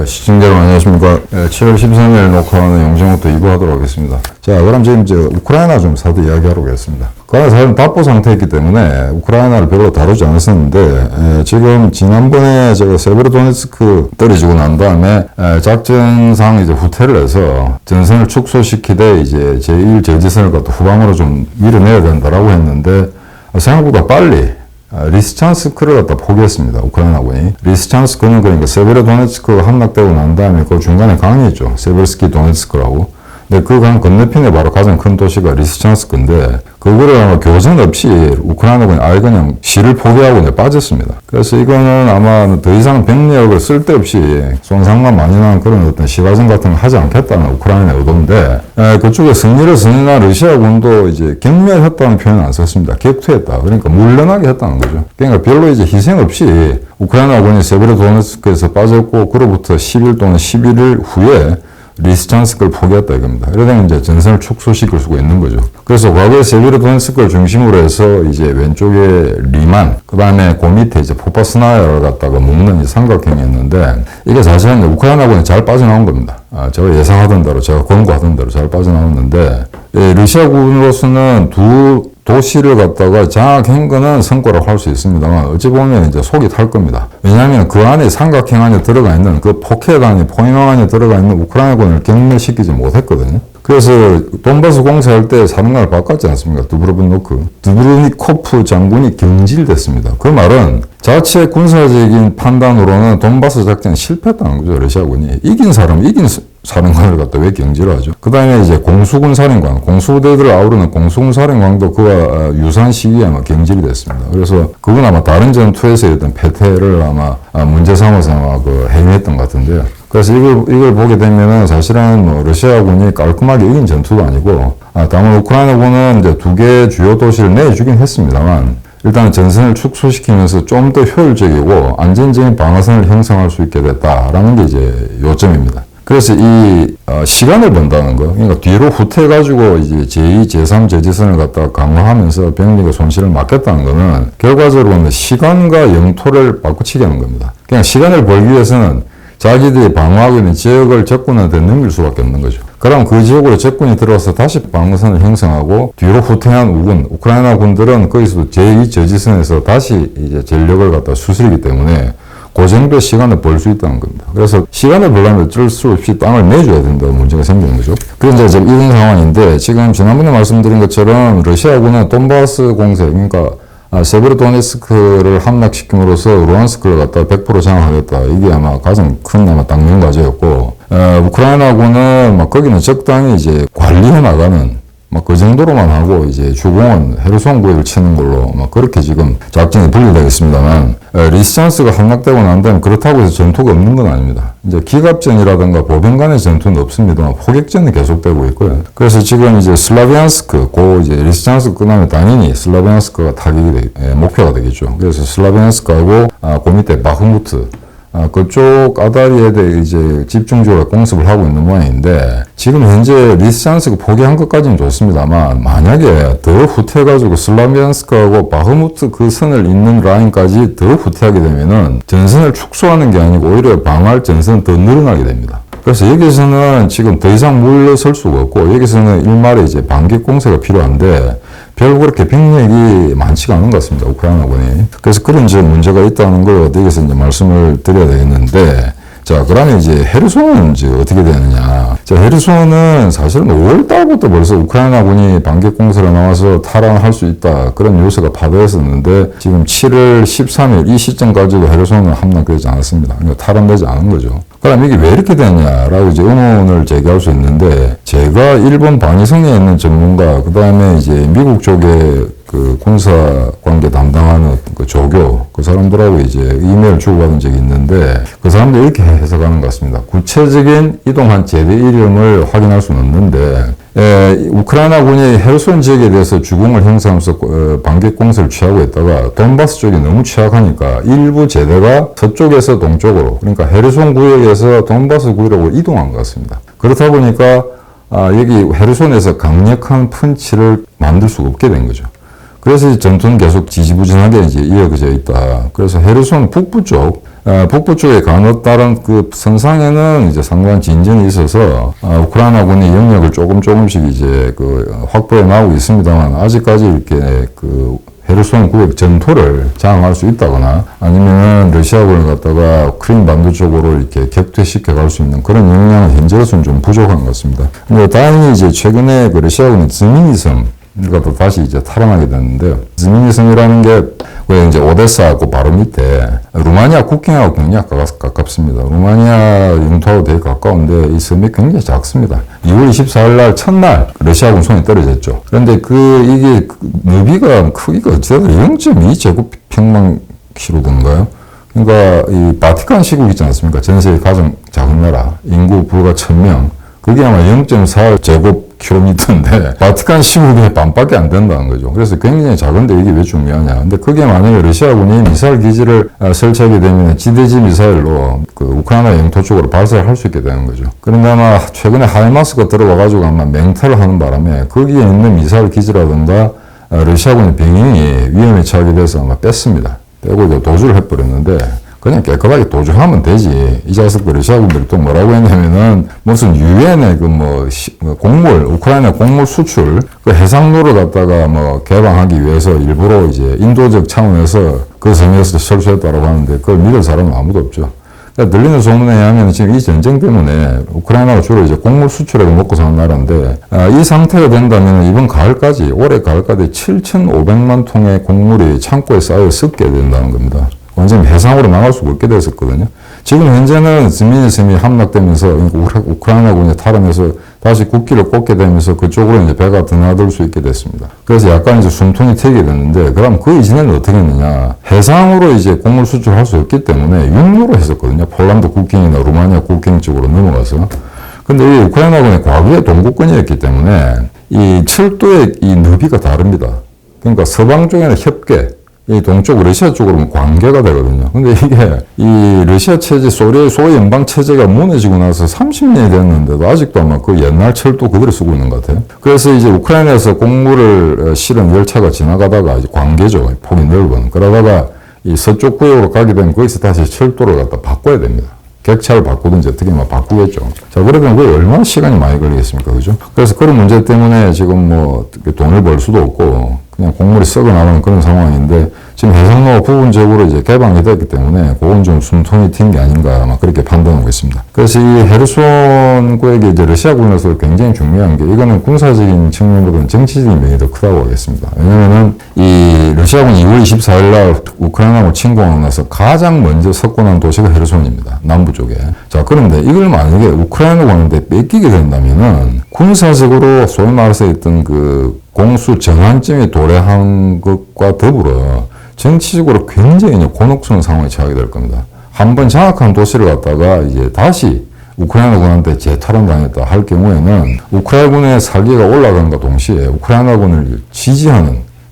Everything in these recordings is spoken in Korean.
시청자 여러분 안녕하십니까. 7월 13일 녹화하는 영정부터 2부 하도록 하겠습니다. 자, 그럼 지금 이제 우크라이나 좀 사드 이야기하러 오겠습니다. 우크라이나 사실은 답보 상태였기 때문에 우크라이나를 별로 다루지 않았었는데, 지금 지난번에 제가 세베로도네츠크 떨어지고 난 다음에 작전상 이제 후퇴를 해서 전선을 축소시키되 이제 제1 저지선을 갖다 후방으로 좀 밀어내야 된다라고 했는데, 생각보다 빨리 리스찬스크를 갖다 포기했습니다. 우크라이나군이. 리스찬스크는 그러니까 세베로도네츠크가 함락되고 난 다음에 그 중간에 강이 있죠. 세베르스키 도네츠크라고. 근데 그 강 건너편에 바로 가장 큰 도시가 리스찬스크인데, 그거를 아마 교전 없이 우크라이나군이 아예 그냥 시를 포기하고 이제 빠졌습니다. 그래서 이거는 아마 더 이상 병력을 쓸데없이 손상만 많이 나는 그런 어떤 시가전 같은 걸 하지 않겠다는 우크라이나의 의도인데, 그쪽에 승리를 선언한 러시아군도 이제 경멸했다는 표현은 안 썼습니다. 격투했다. 그러니까 물러나게 했다는 거죠. 그러니까 별로 이제 희생 없이 우크라이나군이 세베로도네츠크에서 빠졌고, 그로부터 10일 또는 11일 후에 리스찬스크를 포기했다 이겁니다. 이러다가 이제 전선을 축소시킬 수가 있는 거죠. 그래서 과거에 세베로도네츠크를 중심으로 해서 이제 왼쪽에 리만, 그 다음에 그 밑에 이제 포파스나야를 갖다가 묶는 이 삼각형이었는데, 이게 사실은 우크라이나군이 잘 빠져나온 겁니다. 제가 예상하던 대로, 제가 권고하던 대로 잘 빠져나왔는데, 러시아군으로서는 두 도시를 갖다가 장악한 거는 성과라고 할 수 있습니다만, 어찌 보면 이제 속이 탈 겁니다. 왜냐하면 그 안에 삼각형 안에 들어가 있는 그 포켓 안에, 포인왕 안에 들어가 있는 우크라이나군을 경멸시키지 못했거든요. 그래서 돈바스 공세할 때 사령관을 바꿨지 않습니까? 두브르니코프 장군이 경질됐습니다. 그 말은 자체 군사적인 판단으로는 돈바스 작전이 실패했다는 거죠, 러시아군이. 이긴 사령관을 갖다 왜 경질을 하죠? 그 다음에 이제 공수군 사령관, 공수부대들을 아우르는 공수군 사령관도 그와 유사한 시기에 아마 경질이 됐습니다. 그래서 그건 아마 다른 전투에서 어떤 패퇴를 아마 문제 삼아서 아마 해임했던 것 같은데요. 그래서 이걸 보게 되면은 사실은 뭐 러시아군이 깔끔하게 이긴 전투가 아니고, 다만 우크라이나군은 이제 두 개 주요 도시를 내주긴 했습니다만, 일단 전선을 축소시키면서 좀 더 효율적이고 안전적인 방어선을 형성할 수 있게 됐다라는 게 이제 요점입니다. 그래서 이 시간을 번다는 거, 그러니까 뒤로 후퇴해가지고 이제 제2, 제3 저지선을 갖다가 강화하면서 병력의 손실을 막겠다는 거는 결과적으로는 시간과 영토를 바꾸치게 하는 겁니다. 그냥 시간을 벌기 위해서는 자기들이 방어하고 있는 지역을 적군한테 넘길 수밖에 없는 거죠. 그럼 그 지역으로 적군이 들어와서 다시 방어선을 형성하고 뒤로 후퇴한 우군, 우크라이나 군들은 거기서 제2 저지선에서 다시 이제 전력을 갖다 수술이기 때문에 그 정도의 시간을 벌 수 있다는 겁니다. 그래서 시간을 벌려면 어쩔 수 없이 땅을 내줘야 된다고 문제가 생기는 거죠. 그래서 이제 이런 상황인데, 지금 지난번에 말씀드린 것처럼 러시아군은 돈바스 공세, 그러니까 세베로도네츠크를 함락시킴으로써 루안스크를 갖다 100% 장악하겠다. 이게 아마 가장 큰 당면 과제였고, 우크라이나군은 거기는 적당히 이제 관리해 나가는 그 정도로만 하고 이제 주공은 헤르손 구역을 치는 걸로 그렇게 지금 작전이 분리되겠습니다만, 리스찬스가 함락되고 난 다음에 그렇다고 해서 전투가 없는 건 아닙니다. 이제 기갑전이라든가 보병 간의 전투는 없습니다만 포격전이 계속되고 있고요. 그래서 지금 이제 슬라비안스크, 이제 리스찬스크 끝나면 당연히 슬라비안스크가 목표가 되겠죠. 그래서 슬라비안스크하고 그 밑에 바흐무트, 그쪽 아다리에 대해 이제 집중적으로 공습을 하고 있는 모양인데, 지금 현재 리스찬스크 포기한 것까지는 좋습니다만, 만약에 더 후퇴해가지고 슬라비안스크하고 바흐무트 그 선을 잇는 라인까지 더 후퇴하게 되면은 전선을 축소하는 게 아니고 오히려 방어할 전선은 더 늘어나게 됩니다. 그래서 여기서는 지금 더 이상 물러설 수가 없고, 여기서는 일말의 이제 반격 공세가 필요한데, 별로 그렇게 병력이 많지가 않은 것 같습니다, 우크라이나군이. 그래서 그런 이제 문제가 있다는 걸 여기서 이제 말씀을 드려야 되겠는데, 자, 그러면 이제 헤르손은 이제 어떻게 되느냐. 자, 헤르손은 사실은 5월달부터 벌써 우크라이나군이 반격 공세로 나와서 탈환할 수 있다, 그런 요소가 파도했었는데, 지금 7월 13일 이 시점까지도 헤르손은 함락되지 않았습니다. 그러니까 탈환되지 않은 거죠. 그럼 이게 왜 이렇게 되냐라고 이제 의문을 제기할 수 있는데, 제가 일본 방위성에 있는 전문가, 그 다음에 이제 미국 쪽에 그 군사 관계 담당하는 그 조교, 그 사람들하고 이제 이메일 주고받은 적이 있는데, 그 사람들 이렇게 해석하는 것 같습니다. 구체적인 이동한 제대 이름을 확인할 수는 없는데, 우크라이나군이 헤르손 지역에 대해서 주공을 형성하면서 반격 공세를 취하고 있다가 돈바스 쪽이 너무 취약하니까 일부 제대가 서쪽에서 동쪽으로, 그러니까 헤르손 구역에서 돈바스 구역으로 이동한 것 같습니다. 그렇다 보니까 여기 헤르손에서 강력한 펀치를 만들 수가 없게 된 거죠. 그래서 전투는 계속 지지부진하게 이제 이어져 있다. 그래서 헤르손 북부 쪽, 북부 쪽에 건넜다는 그 선상에는 이제 상당한 진전이 있어서 우크라이나군이 영역을 조금씩 이제 그 확보해 나오고 있습니다만 아직까지 이렇게 그 헤르손 구역 전토를 장악할 수 있다거나 아니면은 러시아군을 갖다가 크림 반도 쪽으로 이렇게 격퇴시켜 갈 수 있는 그런 역량은 현재로서는 좀 부족한 것 같습니다. 근데 다행히 이제 최근에 그 러시아군이 즈미니섬 이것도 다시 이제 탈환하게 됐는데요. 즈미니섬이라는 게 왜 이제 오데사하고 바로 밑에 루마니아 국경하고 굉장히 가깝습니다. 루마니아 영토하고 되게 가까운데 이 섬이 굉장히 작습니다. 2월 24일 날 첫날 러시아군 손이 떨어졌죠. 그런데 이게 너비가 크기가 어쨌든 0.2제곱평방키로던가요? 그러니까 이 바티칸 시국 있지 않습니까? 전 세계 가장 작은 나라, 인구 불과 1000명. 그게 아마 0.4제곱킬로미터인데 바티칸 시국의 반밖에 안 된다는 거죠. 그래서 굉장히 작은데 이게 왜 중요하냐. 근데 그게 만약에 러시아군이 미사일 기지를 설치하게 되면 지대지 미사일로 그 우크라이나 영토 쪽으로 발사를 할 수 있게 되는 거죠. 그런데 아마 최근에 하이마스가 들어와가지고 아마 맹탈을 하는 바람에 거기에 있는 미사일 기지라든가 러시아군의 병행이 위험에 처하게 돼서 아마 뺐습니다. 빼고 이제 도주를 해버렸는데 그냥 깨끗하게 도주하면 되지. 이 자식들 러시아군들이 또 뭐라고 했냐면은 무슨 유엔의 곡물, 우크라이나 곡물 수출 그 해상로를 갖다가 개방하기 위해서 일부러 이제 인도적 차원에서 그 섬에서 철수했다라고 하는데 그걸 믿을 사람은 아무도 없죠. 그러니까 들리는 소문에 의하면 지금 이 전쟁 때문에 우크라이나가 주로 이제 곡물 수출해서 먹고 사는 나라인데 이 상태가 된다면 이번 가을까지 올해 가을까지 7,500만 통의 곡물이 창고에 쌓여 썩게 된다는 겁니다. 완전히 해상으로 나갈 수가 없게 됐었거든요. 지금 현재는 즈미니섬이 함락되면서 우크라이나군이 탈환해서 다시 국기를 꽂게 되면서 그쪽으로 이제 배가 드나들 수 있게 됐습니다. 그래서 약간 이제 숨통이 트이게 됐는데 그럼 그 이전에는 어떻게 했느냐. 해상으로 이제 곡물 수출할 수 없기 때문에 육로로 했었거든요. 폴란드 국경이나 루마니아 국경 쪽으로 넘어가서. 근데 이 우크라이나군의 과거의 동국권이었기 때문에 이 철도의 이 너비가 다릅니다. 그러니까 서방 쪽에는 협계, 이 동쪽 러시아 쪽으로 관계가 되거든요. 근데 이게 이 러시아 체제, 소위 연방 체제가 무너지고 나서 30년이 됐는데도 아직도 아마 그 옛날 철도 그대로 쓰고 있는 것 같아요. 그래서 이제 우크라이나에서 곡물을 실은 열차가 지나가다가 이제 관계죠. 폭이 넓은. 그러다가 이 서쪽 구역으로 가게 되면 거기서 다시 철도를 갖다 바꿔야 됩니다. 객차를 바꾸든지 어떻게 바꾸겠죠. 자, 그러면 그게 얼마나 시간이 많이 걸리겠습니까? 그죠? 그래서 그런 문제 때문에 지금 돈을 벌 수도 없고 그냥 곡물이 썩어 나가는 그런 상황인데 지금 해상로가 부분적으로 이제 개방이 됐기 때문에 그건 좀 숨통이 튄 게 아닌가 아마 그렇게 판단하고 있습니다. 그래서 이 헤르손 구역이 이제 러시아군에서 굉장히 중요한 게 이거는 군사적인 측면보다는 정치적인 면이 더 크다고 하겠습니다. 왜냐면은 이 러시아군이 2월 24일 날 우크라이나를 침공하고 나서 가장 먼저 석권한 도시가 헤르손입니다. 남부 쪽에. 자, 그런데 이걸 만약에 우크라이나군한테 뺏기게 된다면은 군사적으로 소위 말해서 있던 그 공수 전환점에 도래한 것과 더불어 정치적으로 굉장히 곤혹스러운 상황에 처하게 될 겁니다. 한번 장악한 도시를 갖다가 이제 다시 우크라이나군한테 재탈환당했다 할 경우에는 우크라이나군의 살기가 올라간과 동시에 우크라이나군을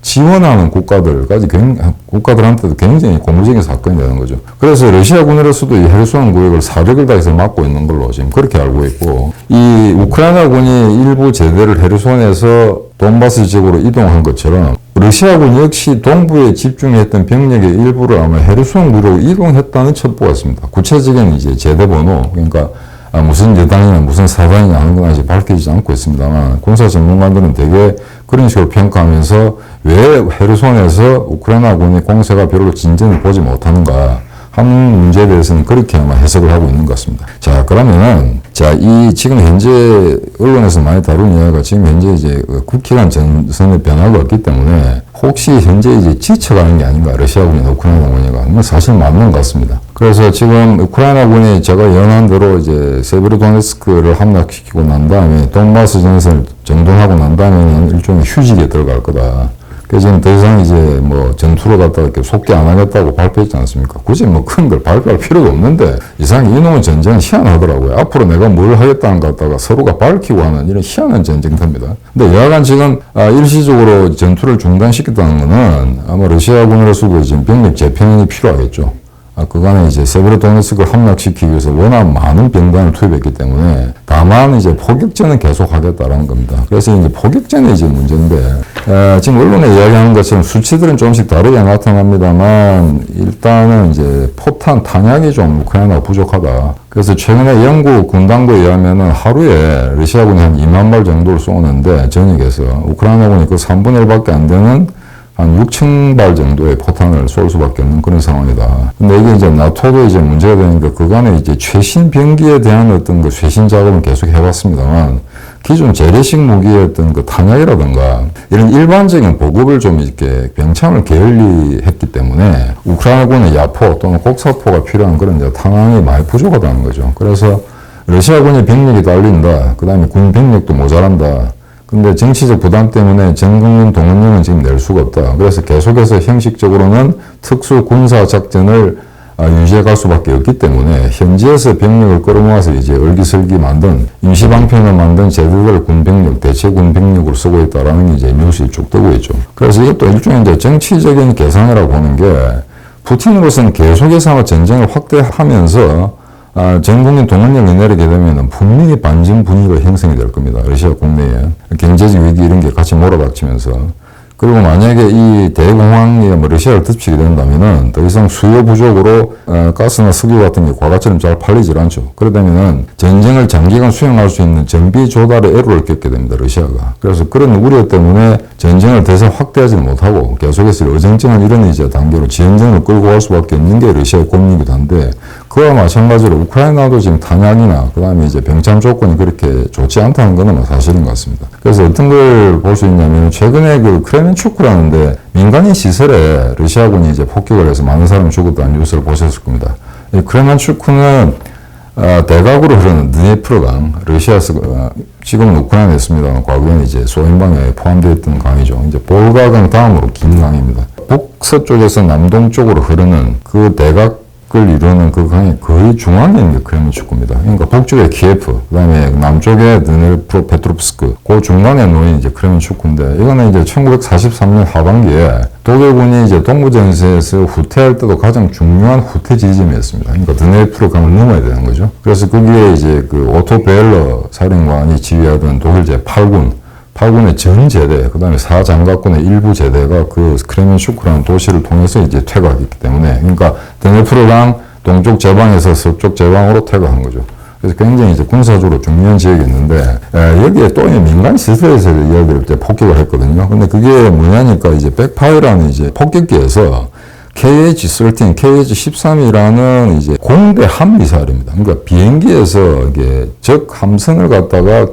지원하는 국가들한테도 굉장히 고무적인 사건이 되는 거죠. 그래서 러시아군으로서도 이 헤르손 구역을 사력을 다해서 막고 있는 걸로 지금 그렇게 알고 있고, 이 우크라이나군이 일부 제대를 헤르손에서 돈바스 지역으로 이동한 것처럼 러시아군 역시 동부에 집중했던 병력의 일부를 아마 헤르손 구역으로 이동했다는 첩보가 있습니다. 구체적인 이제 제대 번호, 그러니까 무슨 여당이나 무슨 사단이냐 하는 건 아직 밝혀지지 않고 있습니다만 군사 전문가들은 되게 그런 식으로 평가하면서 왜 헤르손에서 우크라이나군의 공세가 별로 진전을 보지 못하는가 하는 문제에 대해서는 그렇게 아마 해석을 하고 있는 것 같습니다. 자, 그러면은, 지금 현재 언론에서 많이 다룬 이야기가 지금 현재 이제 국기간 전선의 변화가 없기 때문에 혹시 현재 이제 지쳐가는 게 아닌가, 러시아군이나 우크라이나군이가. 사실 맞는 것 같습니다. 그래서 지금 우크라이나군이 제가 연한 대로 이제 세베로도네츠크를 함락시키고 난 다음에 돈바스 전선을 정돈하고 난 다음에는 일종의 휴직에 들어갈 거다. 그래서 지금 더 이상 이제 전투를 갖다가 이렇게 속게 안 하겠다고 발표했지 않습니까? 굳이 큰 걸 발표할 필요도 없는데 이상하게 이놈의 전쟁은 희한하더라고요. 앞으로 내가 뭘 하겠다는 것 갖다가 서로가 밝히고 하는 이런 희한한 전쟁터입니다. 근데 여하간 지금 일시적으로 전투를 중단시켰다는 거는 아마 러시아군으로서도 지금 병력 재편이 필요하겠죠. 그간에 이제 세베로도네츠크를 함락시키기 위해서 워낙 많은 병단을 투입했기 때문에 다만 이제 포격전은 계속하겠다라는 겁니다. 그래서 이제 포격전이 이제 문제인데 지금 언론에 이야기하는 것처럼 수치들은 조금씩 다르게 나타납니다만 일단은 이제 포탄 탄약이 좀 우크라이나가 부족하다. 그래서 최근에 영국 군당부에 의하면은 하루에 러시아군이 한 2만 발 정도를 쏘는데 전역에서 우크라이나군이 그 3분의 1밖에 안 되는 한 6천 발 정도의 포탄을 쏠 수밖에 없는 그런 상황이다. 근데 이게 이제 나토도 이제 문제가 되니까 그간에 이제 최신 병기에 대한 어떤 그 최신 작업은 계속 해왔습니다만 기존 재래식 무기의 어떤 그 탄약이라든가 이런 일반적인 보급을 좀 이렇게 병참을 게을리했기 때문에 우크라이나군의 야포 또는 곡사포가 필요한 그런 이제 탄황이 많이 부족하다는 거죠. 그래서 러시아군의 병력이 딸린다. 그 다음에 군 병력도 모자란다. 근데 정치적 부담 때문에 전 국민 동원령은 지금 낼 수가 없다. 그래서 계속해서 형식적으로는 특수 군사 작전을 유지해 갈 수밖에 없기 때문에 현지에서 병력을 끌어모아서 이제 얼기설기 만든 임시방편을 만든 제도들 군병력, 대체 군병력을 쓰고 있다라는 게 이제 뉴스에 쭉 뜨고 있죠. 그래서 이것도 일종의 이제 정치적인 계산이라고 보는 게 푸틴으로서는 계속해서 아마 전쟁을 확대하면서 전 국민 동원령이 내리게 되면 분명히 반전 분위기가 형성이 될 겁니다. 러시아 국내에. 경제적 위기 이런 게 같이 몰아닥치면서. 그리고 만약에 이 대공황이 러시아를 덮치게 된다면은 더 이상 수요 부족으로 가스나 석유 같은 게 과거처럼 잘 팔리질 않죠. 그러다면은 전쟁을 장기간 수행할 수 있는 정비 조달의 애로를 겪게 됩니다. 러시아가. 그래서 그런 우려 때문에 전쟁을 더 이상 확대하지 못하고 계속해서 어정쩡한 이런 이제 단계로 지연전을 끌고 갈 수밖에 없는 게 러시아의 고민이기도 한데 그와 마찬가지로 우크라이나도 지금 탄약이나 그다음에 이제 병참 조건이 그렇게 좋지 않다는 건 사실인 것 같습니다. 그래서 어떤 걸 볼 수 있냐면 최근에 그 크레멘추크라는데 민간인 시설에 러시아군이 이제 폭격을 해서 많은 사람이 죽었다는 뉴스를 보셨을 겁니다. 이 크레멘추크는 대각으로 흐르는 드니프로강, 러시아에서 지금은 우크라이나에 있습니다만 과거에는 이제 소련방에 포함되어 있던 강이죠. 이제 볼가강 다음으로 긴 강입니다. 북서쪽에서 남동 쪽으로 흐르는 그 대각 을 이루는 그 강의 거의 중앙에 있는 게 크레멘추크입니다. 그러니까 북쪽에 키예프, 그 다음에 남쪽에 드니프로페트롭스크, 그 중간에 놓인 이제 크레멘추크인데, 이거는 이제 1943년 하반기에 독일군이 이제 동부전세에서 후퇴할 때도 가장 중요한 후퇴 지점이었습니다. 그러니까 드니프로강을 넘어야 되는 거죠. 그래서 거기에 이제 그 오토 베일러 사령관이 지휘하던 독일 제8군의 전 제대, 그 다음에 4장갑군의 일부 제대가 그 크레멘추크라는 도시를 통해서 이제 퇴각했기 때문에, 그러니까 드니프로강 동쪽 제방에서 서쪽 제방으로 퇴각한 거죠. 그래서 굉장히 이제 군사적으로 중요한 지역이 있는데, 여기에 또 민간 시설에서 이야기를 이제 폭격을 했거든요. 근데 그게 뭐냐니까 이제 백파이라는 이제 폭격기에서 KH-13, KH-13이라는 이제 공대 함미사일입니다. 그러니까 비행기에서 이게 적 함선을 갖다가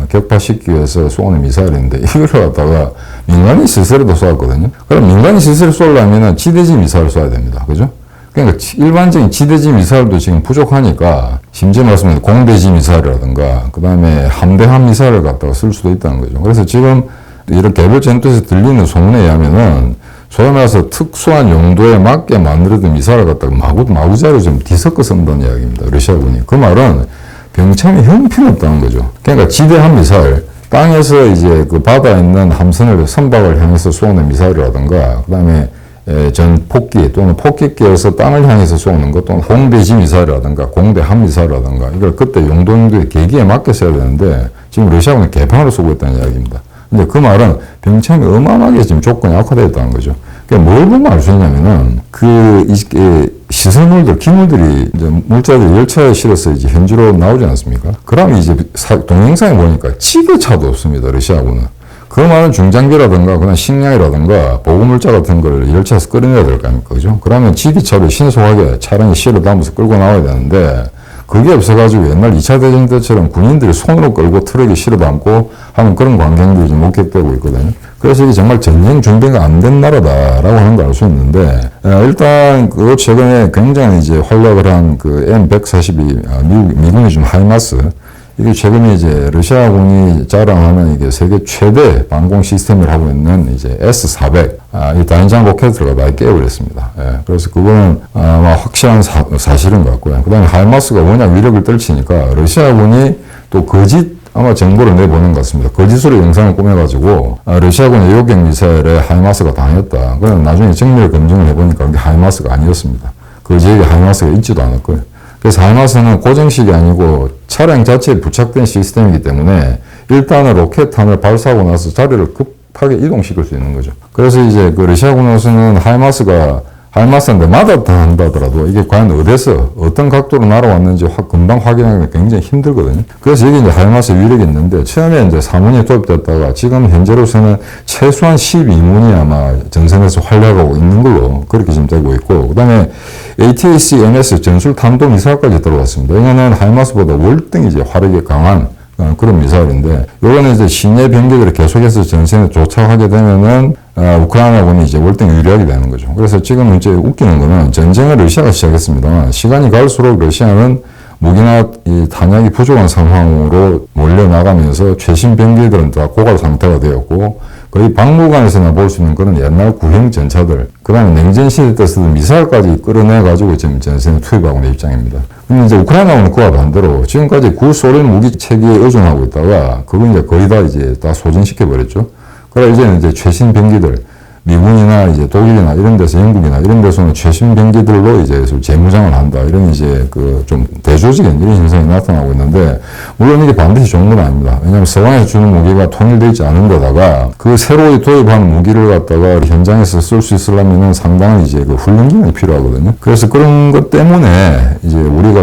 격파시키기 위해서 쏘는 미사일인데 이걸 갖다가 민간인 시설에도 쏘았거든요. 그럼 민간인 시설을 쏘려면 지대지 미사일을 쏴야 됩니다. 그죠? 그러니까 일반적인 지대지 미사일도 지금 부족하니까 심지어 말씀드린 공대지 미사일이라든가 그 다음에 함대함 미사일을 갖다가 쓸 수도 있다는 거죠. 그래서 지금 이런 개별 전투에서 들리는 소문에 의하면은 소위 말해서 특수한 용도에 맞게 만들어둔 미사일을 갖다가 마구자루 좀 뒤섞어 쓴다는 이야기입니다. 러시아군이. 그 말은 병참이 형편없다는 거죠. 그러니까 지대함 미사일, 땅에서 이제 그 바다에 있는 함선을 선박을 향해서 쏘는 미사일이라든가, 그 다음에 전 폭기 또는 폭격기에서 땅을 향해서 쏘는 것, 또는 공대지 미사일이라든가, 공대함 미사일이라든가, 이걸 그때 용도의 계기에 맞게 써야 되는데, 지금 러시아군은 개판으로 쏘고 있다는 이야기입니다. 근데 그 말은 병참이 어마어마하게 지금 조건이 악화되어 있다는 거죠. 그러니까 뭘 보면 알 수 있냐면은, 시설물들, 기물들이, 이제 물자들이 열차에 실어서 이제 현지로 나오지 않습니까? 그러면 이제 동영상에 보니까 지게차도 없습니다, 러시아군은. 그 말은 중장비라든가, 그냥 식량이라든가, 보급물자 같은 걸 열차에서 끌어내야 될 거 아닙니까? 그죠? 그러면 지게차를 신속하게 차량에 실어 담아서 끌고 나와야 되는데, 그게 없어가지고 옛날 2차 대전 때처럼 군인들이 손으로 끌고 트럭에 실어 담고 하는 그런 광경들이 좀 목격되고 있거든요. 그래서 이게 정말 전쟁 준비가 안 된 나라다라고 하는 걸 알 수 있는데, 일단 그 최근에 굉장히 이제 활약을 한 그 M142 미군이 좀 하이마스, 이게 최근에 이제 러시아군이 자랑하는 이게 세계 최대 방공 시스템을 하고 있는 이제 S400, 이 다인장 로켓을 많이 깨어버렸습니다. 예, 그래서 그거는 아마 확실한 사실인 것 같고요. 그 다음에 하이마스가 워낙 위력을 떨치니까 러시아군이 또 거짓 아마 정보를 내보낸 것 같습니다. 거짓으로 영상을 꾸며가지고 러시아군의 요격 미사일에 하이마스가 당했다. 그럼 나중에 정밀 검증을 해보니까 그게 하이마스가 아니었습니다. 그 지역에 하이마스가 있지도 않을 거예요. 그래서 하이마스는 고정식이 아니고 차량 자체에 부착된 시스템이기 때문에 일단은 로켓탄을 발사하고 나서 자리를 급하게 이동시킬 수 있는 거죠. 그래서 이제 그 러시아군으로서는 하이마스한테 맞았다 한다더라도 이게 과연 어디서 어떤 각도로 날아왔는지 금방 확인하기가 굉장히 힘들거든요. 그래서 이게 이제 하이마스의 위력이 있는데 처음에 이제 4문이 도입됐다가 지금 현재로서는 최소한 12문이 아마 전선에서 활약하고 있는 걸로 그렇게 지금 되고 있고, 그 다음에 ATACMS 전술 탄도 미사일까지 들어왔습니다. 이거는 하이마스보다 월등히 이제 화력이 강한 그런 미사일인데, 요거는 이제 신의 병기들이 계속해서 전선에 도착하게 되면은 우크라이나군이 이제 월등히 유리하게 되는 거죠. 그래서 지금 이제 웃기는 거는 전쟁을 러시아가 시작했습니다만 시간이 갈수록 러시아는 무기나 이 탄약이 부족한 상황으로 몰려나가면서 최신 병기들은 다 고갈 상태가 되었고, 거의 박물관에서나 볼 수 있는 그런 옛날 구형 전차들, 그 다음에 냉전시대 때 쓰던 미사일까지 끌어내가지고 지금 전선에 투입하고 있는 입장입니다. 근데 이제 우크라이나는 그와 반대로 지금까지 구소련 무기 체계에 의존하고 있다가 그건 이제 거의 다 이제 다 소진시켜버렸죠. 그래 이제는 이제 최신 병기들, 미군이나 이제 독일이나 이런 데서 영국이나 이런 데서는 최신 병기들로 이제 재무장을 한다. 이런 이제 그 좀 대조적인 이런 현상이 나타나고 있는데, 물론 이게 반드시 좋은 건 아닙니다. 왜냐하면 서방에서 주는 무기가 통일되어 있지 않은 데다가 그 새로 도입한 무기를 갖다가 현장에서 쓸 수 있으려면 상당한 이제 그 훈련 기간이 필요하거든요. 그래서 그런 것 때문에 이제 우리가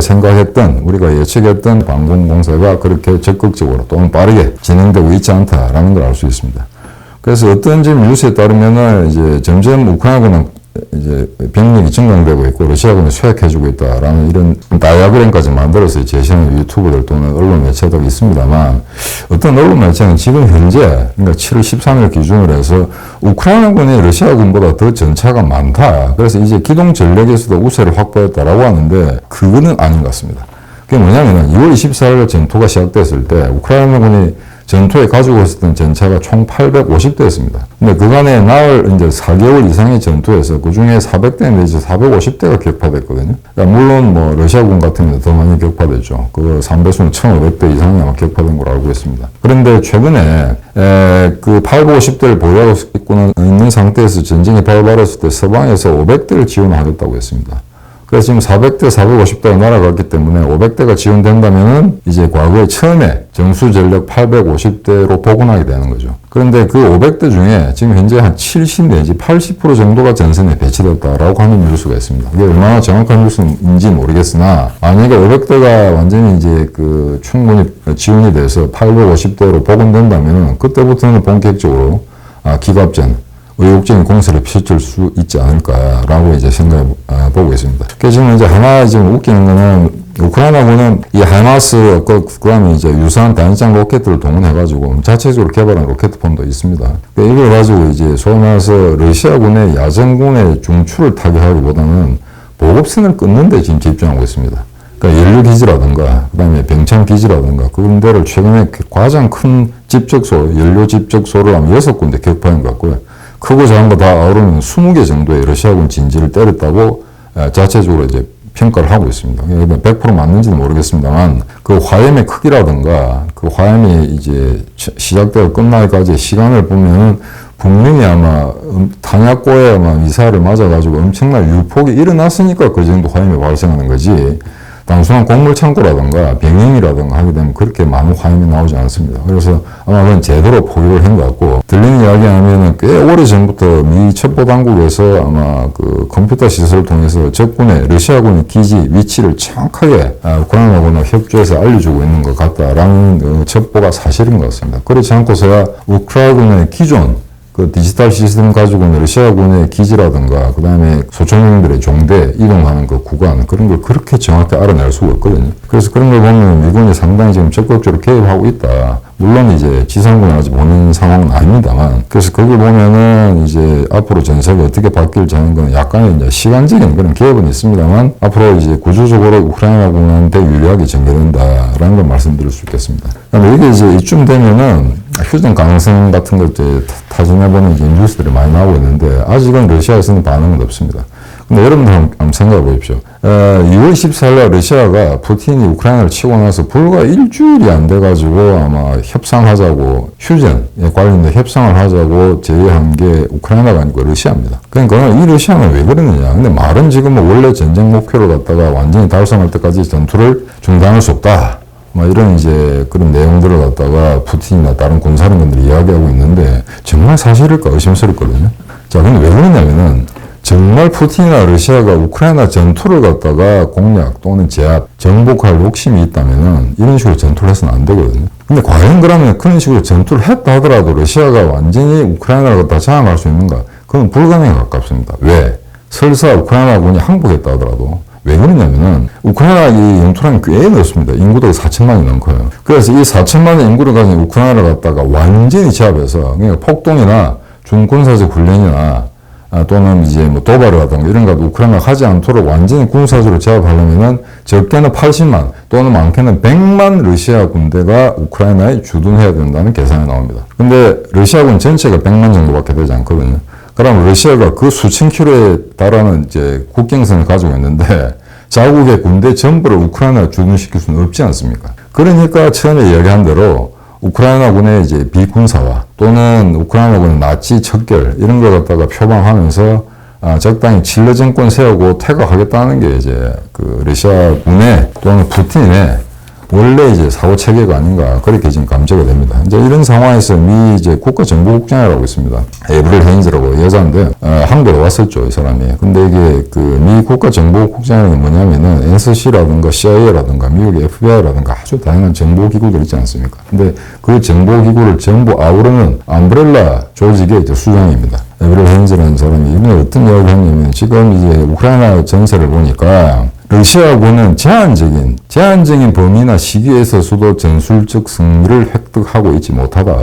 예측했던 방공공세가 그렇게 적극적으로 또는 빠르게 진행되고 있지 않다라는 걸 알 수 있습니다. 그래서 어떤 지금 뉴스에 따르면은 이제 점점 우크라이나군은 이제 병력이 증강되고 있고 러시아군이 쇠약해지고 있다라는 이런 다이아그램까지 만들어서 제시하는 유튜브들 또는 언론 매체도 있습니다만, 어떤 언론 매체는 지금 현재 그러니까 7월 13일 기준으로 해서 우크라이나군이 러시아군보다 더 전차가 많다. 그래서 이제 기동 전력에서도 우세를 확보했다라고 하는데 그거는 아닌 것 같습니다. 그게 뭐냐면은 2월 24일 전투가 시작됐을 때 우크라이나군이 전투에 가지고 있었던 전차가 총 850대였습니다. 근데 그간에 나흘 이제 4개월 이상의 전투에서 그 중에 400대 내지 450대가 격파됐거든요. 그러니까 물론 뭐 러시아군 같은 경우는 더 많이 격파됐죠. 그 3배수는 1,500대 이상이 아마 격파된 걸로 알고 있습니다. 그런데 최근에 그 850대를 보유하고 있는 상태에서 전쟁이 발발했을 때 서방에서 500대를 지원하겠다고 했습니다. 그래서 지금 400대, 450대가 날아갔기 때문에 500대가 지원된다면은 이제 과거에 처음에 정수 전력 850대로 복원하게 되는 거죠. 그런데 그 500대 중에 지금 현재 한 70 내지 80% 정도가 전선에 배치됐다라고 하는 뉴스가 있습니다. 이게 얼마나 정확한 뉴스인지 모르겠으나, 만약에 500대가 완전히 이제 그 충분히 지원이 돼서 850대로 복원된다면은 그때부터는 본격적으로 기갑전, 의욕적인 공세를 펼칠 수 있지 않을까라고 이제 보고 있습니다. 지금 이제 하나 지금 웃기는 거는 우크라이나군은 이 하이마스 그다음에 이제 유사한 단위장 로켓들을 동원해가지고 자체적으로 개발한 로켓폰도 있습니다. 이걸 가지고 이제 소위 말해서 러시아군의 야전군의 중추를 타격하기보다는 보급선을 끊는 데 지금 집중하고 있습니다. 그러니까 연료기지라든가 그다음에 병창기지라든가 그런 데를 최근에 가장 큰 연료 집적소를 한 6군데 격파한 것 같고요. 크고 작은 거 다 아우르는 20개 정도의 러시아군 진지를 때렸다고 자체적으로 이제 평가를 하고 있습니다. 100% 맞는지는 모르겠습니다만 그 화염의 크기라든가 그 화염이 이제 시작되고 끝나기까지 시간을 보면은 분명히 아마 탄약고에 아마 미사일을 맞아가지고 엄청난 유폭이 일어났으니까 그 정도 화염이 발생하는 거지, 단순한 곡물 창고라든가 병영이라든가 하게 되면 그렇게 많은 화염이 나오지 않습니다. 그래서 아마 그건 제대로 포기를 한 것 같고, 들리는 이야기 하면은 꽤 오래전부터 미 첩보당국에서 아마 그 컴퓨터 시설을 통해서 러시아군의 기지 위치를 정확하게 우크라이나군과 협조해서 알려주고 있는 것 같다라는 그 첩보가 사실인 것 같습니다. 그렇지 않고서야 우크라이나군의 기존 그 디지털 시스템 가지고는 러시아군의 기지라든가 그 다음에 소총령들의 종대 이동하는 그 구간 그런 걸 그렇게 정확히 알아낼 수가 없거든요. 그래서 그런 걸 보면 미군이 상당히 지금 적극적으로 개입하고 있다. 물론 이제 지상군이 아직 보는 상황은 아닙니다만, 그래서 그걸 보면은 이제 앞으로 전세가 어떻게 바뀔지 하는 건 약간의 이제 시간적인 그런 개입은 있습니다만, 앞으로 이제 구조적으로 우크라이나군한테 유리하게 전개된다라는 걸 말씀드릴 수 있겠습니다. 그런데 이게 이제 이쯤 되면은 휴전 가능성 같은 걸 이제 타진해보는 이제 뉴스들이 많이 나오고 있는데, 아직은 러시아에서는 반응은 없습니다. 근데 여러분들 한번 생각해 보십시오. 2월 14일 러시아가 푸틴이 우크라이나를 치고 나서 불과 일주일이 안 돼가지고 아마 협상하자고 휴전에 관련된 협상을 하자고 제의한 게 우크라이나가 아니고 러시아입니다. 그러니까 이 러시아는 왜 그러느냐. 근데 말은 지금 원래 전쟁 목표를 갖다가 완전히 달성할 때까지 전투를 중단할 수 없다. 이런 이제 그런 내용들을 갖다가 푸틴이나 다른 군사령관들이 이야기하고 있는데 정말 사실일까 의심스럽거든요. 자, 근데 왜 그러냐면은 정말 푸틴이나 러시아가 우크라이나 전투를 갖다가 공략 또는 제압, 정복할 욕심이 있다면은 이런 식으로 전투를 해서는 안 되거든요. 근데 과연 그러면 그런 식으로 전투를 했다 하더라도 러시아가 완전히 우크라이나를 갖다 장악할 수 있는가? 그건 불가능에 가깝습니다. 왜? 설사 우크라이나군이 항복했다 하더라도 왜 그러냐면은 우크라이나 이 영토량이 꽤 넓습니다. 인구도 4천만이 넘고요. 그래서 이 4천만의 인구를 가진 우크라이나를 갖다가 완전히 제압해서 그러니까 폭동이나 중군사적 훈련이나 또는 이제 뭐 도발을 하던가 이런 거 우크라이나가 하지 않도록 완전히 군사적으로 제압하려면은 적게는 80만 또는 많게는 100만 러시아 군대가 우크라이나에 주둔해야 된다는 계산이 나옵니다. 근데 러시아군 전체가 100만 정도밖에 되지 않거든요. 그럼 러시아가 그 수천 킬로에 달하는 이제 국경선을 가지고 있는데 자국의 군대 전부를 우크라이나에 주둔시킬 수는 없지 않습니까? 그러니까 처음에 이야기한 대로 우크라이나군의 이제 비군사화 또는 우크라이나군의 나치 척결 이런 걸 갖다가 표방하면서 적당히 칠레 정권 세우고 퇴각하겠다는 게 이제 그 러시아군의 또는 푸틴의 원래 이제 사고 체계가 아닌가 그렇게 지금 감지가 됩니다. 이제 이런 상황에서 미 이제 국가정보국장이라고 있습니다. 에브릴 헤인즈라고 여자인데 한국에 왔었죠 이 사람이. 근데 이게 그 미 국가정보국장이 뭐냐면은 NSC라든가 CIA라든가 미국의 FBI라든가 아주 다양한 정보기구들 있지 않습니까? 근데 그 정보기구를 전부 아우르는 암브렐라 조직의 이제 수장입니다. 에브릴 헤인즈라는 사람이 이번에 어떤 이야기를 했냐면 지금 이제 우크라이나 전세를 보니까 러시아군은 제한적인 범위나 시기에서도 전술적 승리를 획득하고 있지 못하다.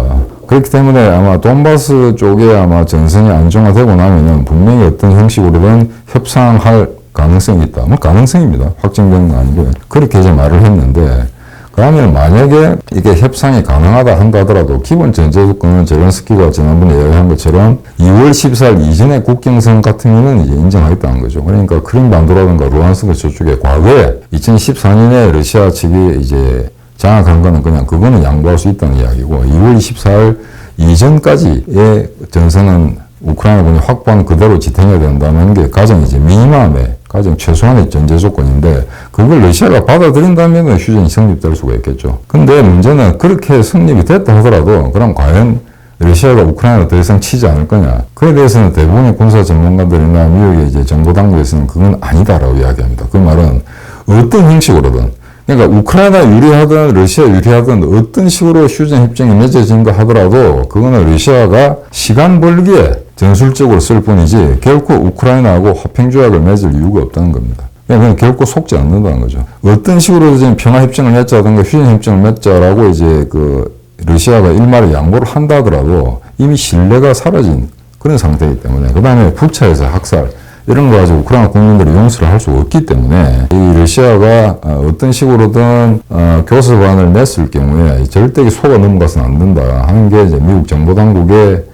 그렇기 때문에 아마 돈바스 쪽에 아마 전선이 안정화되고 나면은 분명히 어떤 형식으로든 협상할 가능성이 있다. 뭐 가능성입니다. 확정된 건 아니고요. 그렇게 이제 말을 했는데 그러면 만약에 이게 협상이 가능하다 한다 하더라도 기본 전제 조건은 제렌스키가 지난번에 이야기한 것처럼 2월 14일 이전의 국경선 같은 경우는 이제 인정하겠다는 거죠. 그러니까 크림반도라든가 루안스크 저쪽에 과거에 2014년에 러시아 측이 이제 장악한 거는 그냥 그거는 양보할 수 있다는 이야기고 2월 24일 이전까지의 전선은 우크라이나군이 확보한 그대로 지탱해야 된다는 게 가장 이제 미니멈의 가장 최소한의 전제 조건인데 그걸 러시아가 받아들인다면 휴전이 성립될 수가 있겠죠. 근데 문제는 그렇게 성립이 됐다 하더라도 그럼 과연 러시아가 우크라이나를 더 이상 치지 않을 거냐. 그에 대해서는 대부분의 군사 전문가들이나 미국의 이제 정보당국에서는 그건 아니다라고 이야기합니다. 그 말은 어떤 형식으로든 그러니까 우크라이나 유리하든 러시아 유리하든 어떤 식으로 휴전 협정이 맺어진 거 하더라도 그거는 러시아가 시간 벌기에 전술적으로 쓸 뿐이지 결코 우크라이나하고 화평조약을 맺을 이유가 없다는 겁니다. 그냥 결코 속지 않는다는 거죠. 어떤 식으로든 평화협정을 맺자든가 휴전협정을 맺자라고 이제 그 러시아가 일말의 양보를 한다 하더라도 이미 신뢰가 사라진 그런 상태이기 때문에 그 다음에 부차에서 학살 이런 거 가지고 우크라이나 국민들이 용서를 할 수 없기 때문에 이 러시아가 어떤 식으로든 교섭안을 냈을 경우에 절대 속아 넘어가서는 안 된다 하는 게 이제 미국 정보당국의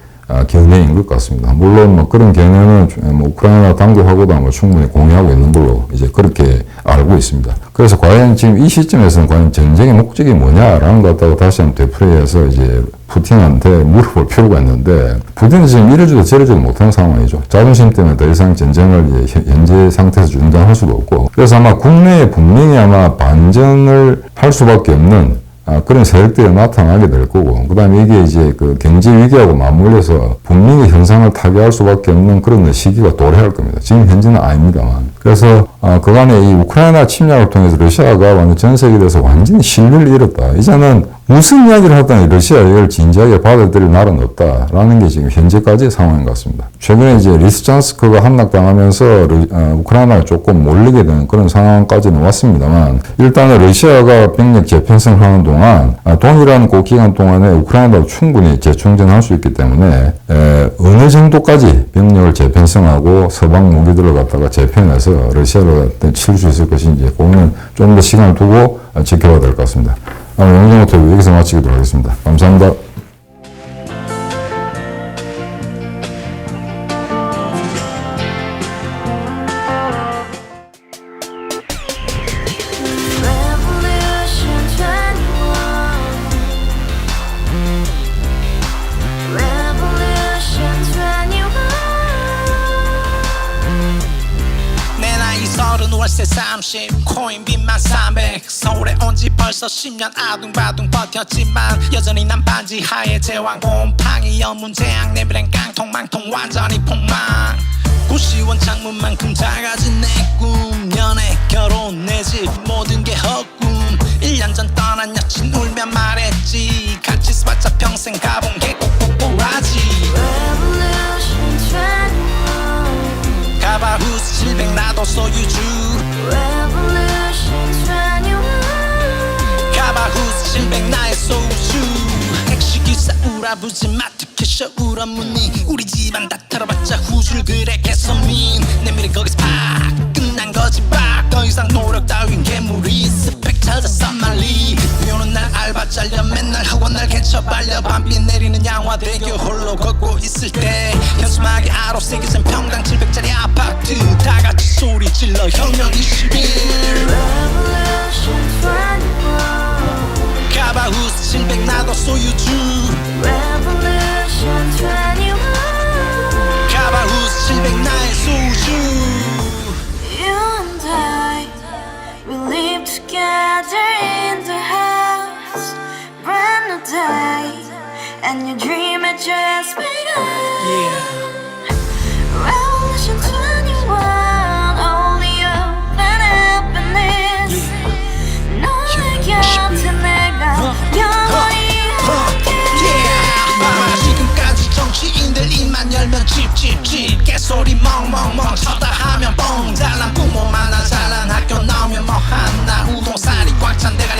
견해인 것 같습니다. 물론 뭐 그런 견해는 뭐 우크라이나 당국하고도 아마 충분히 공유하고 있는 걸로 이제 그렇게 알고 있습니다. 그래서 과연 지금 이 시점에서는 과연 전쟁의 목적이 뭐냐라는 것 갖다가 다시 한번 되풀이해서 이제 푸틴한테 물어볼 필요가 있는데 푸틴은 지금 이래줘도 저래줘도 못하는 상황이죠. 자존심 때문에 더 이상 전쟁을 현재 상태에서 중단할 수도 없고 그래서 아마 국내에 분명히 아마 반전을 할 수밖에 없는 그런 세력들이 나타나게 될 거고, 그 다음에 이게 이제 그 경제 위기하고 맞물려서 분명히 현상을 타개할 수밖에 없는 그런 시기가 도래할 겁니다. 지금 현재는 아닙니다만. 그래서, 그간에 이 우크라이나 침략을 통해서 러시아가 완전 전 세계에서 완전히 신뢰를 잃었다. 이제는 무슨 이야기를 하든 러시아 이걸 진지하게 받아들일 나라는 없다라는 게 지금 현재까지의 상황인 것 같습니다. 최근에 이제 리스찬스크가 함락당하면서 우크라이나가 조금 몰리게 되는 그런 상황까지는 왔습니다만, 일단은 러시아가 병력 재편성을 하는 동안 동일한 그 기간 동안에 우크라이나도 충분히 재충전할 수 있기 때문에 어느 정도까지 병력을 재편성하고 서방 무기들을 갖다가 재편해서 러시아를 칠 수 있을 것인지 그거는 좀 더 시간을 두고 지켜봐야 될 것 같습니다. 영상 인터뷰 여기서 마치도록 하겠습니다. 감사합니다. 30 코인 빚만 300 서울에 온 지 벌써 10년 아둥바둥 버텼지만 여전히 난 반지 하에 제왕 곰팡이 연문제약 내비랭 깡통 망통 완전히 폭망 고시원 창문만큼 작아진 내 꿈 연애 결혼 내 집 모든 게 헛꿈 1년 전 떠난 여친 울며 말했지 같이 스파차 평생 가본 게 꼭꼭꼭하지 Revolution 21 가봐 후스 700 나도 소유주 Revolution 21 가봐 후스 700 나의 소유주 택시기사 우라부지 마트 캐셔 울어문니 우리 집안 다 털어봤자 후줄 그래 개선민 내 미래 거기서 팍 끝난 거지 팍더 이상 노력 따윈 괴물이 스펙 찾아서 말리 비오는 날 알바 잘려 맨날 학원 날 개쳐 빨려 밤비 내리는 양화대교 홀로 걷고 있을 때 현수막에 아로 새겨진 평당 700짜리 아파트 다 같이 소리 질러 혁명 21 Revolution 21 가봐 후스 700 나도 소유주 Revolution 21 가봐 후스 700 나의 소유주 You and I, we live together in the house. Brand new day, and your dream had just begun. Yeah. Revolution 21, only open happiness. 너의 곁에 내가 영원히 yeah. 지금까지 정치인들 입만 열면 찝찝찝 개소리 멍멍멍 쳐다 하면 뻥 잘난 부모 만나 잘난 학교 나오면 뭐 하나 우동살이 꽉 찬 대가리